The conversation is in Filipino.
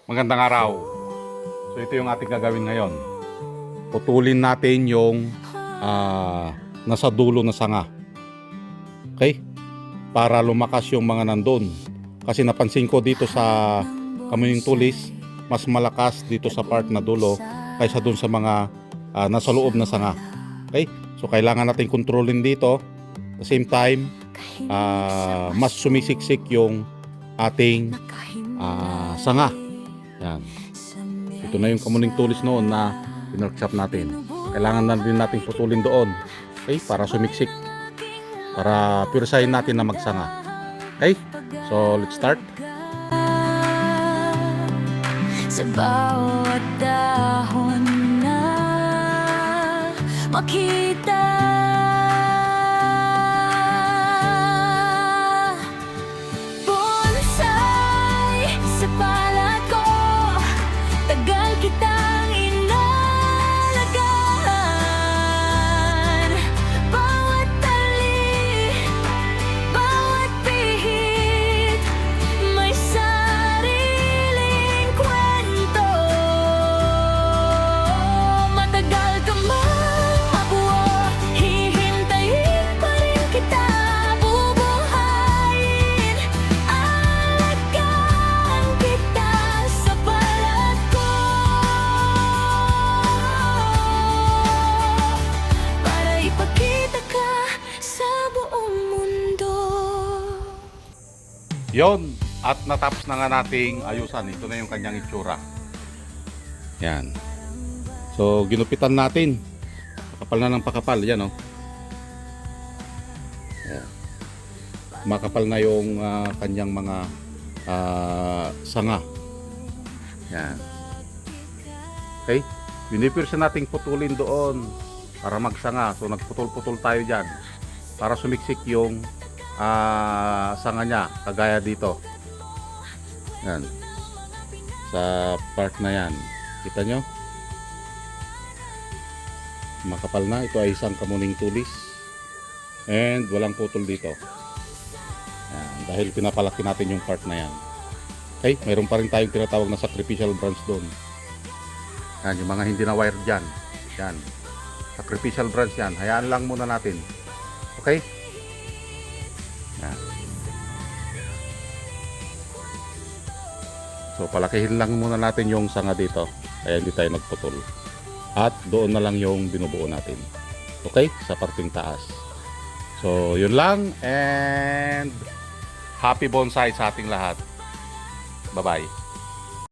Magandang araw. So ito yung ating gagawin ngayon. Putulin natin yung nasa dulo na sanga. Okay? Para lumakas yung mga nandun. Kasi napansin ko dito sa kamuning tulis, mas malakas dito sa part na dulo kaysa dun sa mga nasa loob na sanga. Okay? So kailangan natin kontrolin dito. At the same time, mas sumisiksik yung ating sanga. Yan. Ito na yung kamuning tulis noon na pinarkshop natin. Kailangan na din natin putulin doon. Okay? Para sumiksik. Para purisahin natin na magsanga. Okay? So, let's start. Sa bawat dahon na makita, bonsai sa palad ko, tagal kitang inalagaan. Bawat tali, bawat pihit, may sariling kwento. Matagal ka man mabuo, hihintayin pa rin kita, bubuhayin, alagaan kita sa palad ko, para ipakita ka sa buong mundo. Yon. At natapos na nga nating ayusan. Ito na yung kanyang itsura. Yan. So, ginupitan natin. Pakapal na ng pakapal. Yan, oh. Ayan. Makapal na yung kanyang mga sanga. Yan. Okay? Binipirsa nating putulin doon para magsanga. So, nagputol-putol tayo dyan para sumiksik yung sanga niya. Kagaya dito. Yan. Sa part na yan. Kita nyo? Makapal na. Ito ay isang kamuning tulis. And walang putol dito. Yan. Dahil pinapalaki natin yung part na yan. Okay? Mayroon pa rin tayong tinatawag na sacrificial branch doon. Yan. Yung mga hindi na wire dyan. Yan. Sacrificial branch yan. Hayaan lang muna natin. Okay? Yan. So palakihin lang muna natin yung sanga dito. Kaya hindi tayo nagputol. At doon na lang yung binubuo natin. Okay? Sa parting taas. So yun lang. And happy bonsai sa ating lahat. Bye bye.